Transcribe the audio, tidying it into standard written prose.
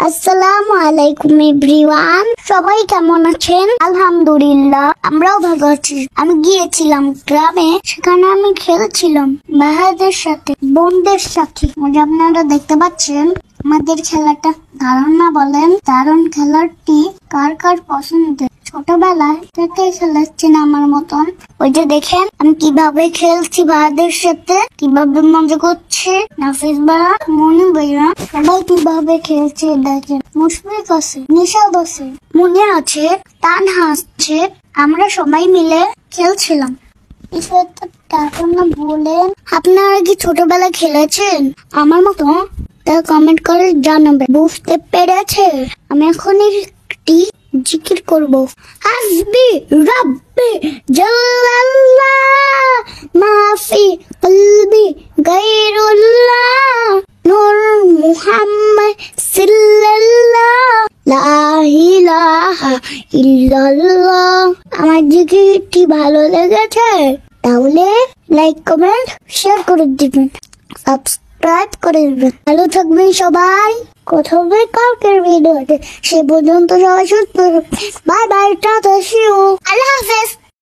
আসসালামু আলাইকুম এভরিওয়ান, সবাই কেমন আছেন? আলহামদুলিল্লাহ, আমরাও ভালো আছি। আমি গিয়েছিলাম গ্রামে, সেখানে আমি খেলছিলাম ভাইদের সাথে, বোনদের সাথে। আপনারা দেখতে পাচ্ছেন আমাদের খেলাটা দারুণ না বলেন? দারুণ খেলাটি কার কার পছন্দের? ছোটবেলায় থেকে খেলাচ্ছেন আমার মতন। ওই যে দেখেন আমি কিভাবে খেলছি ভাইদের সাথে, কিভাবে মজা করছে। নাফিস ভাইয়া, মনে ভাইয়া, সবাই কিভাবে খেলছে দেখেন। মুশফিক আছে, নিশাদ আছে, মনে আছে, তানহা আসছে। আমরা সবাই মিলে খেলছিলাম। বলেন, আপনারা কি ছোটবেলায় খেলেছেন আমার মতো? তা কমেন্ট করে জানাবেন। বুঝতে পেরেছে? আমি এখন একটি জিকির করব। হাসবি রাব্বি জাল্লাল্লাহ মাফি কলবি গায়রুল্লাহ নূর মুহাম্মদ সাল্লাল্লাহ লা ইলাহা ইল্লাল্লাহ। আমার জিকিরটি ভালো লেগেছে? তাহলে লাইক, কমেন্ট, শেয়ার করে দিবেন, সাবস্ক্রাইব করে দিবেন। ভালো থাকবেন সবাই। কথা হবে কালকের ভিডিওতে। সে পর্যন্ত সবাই সুস্থ। Bye bye, tata, see you, আল্লাহ হাফেজ।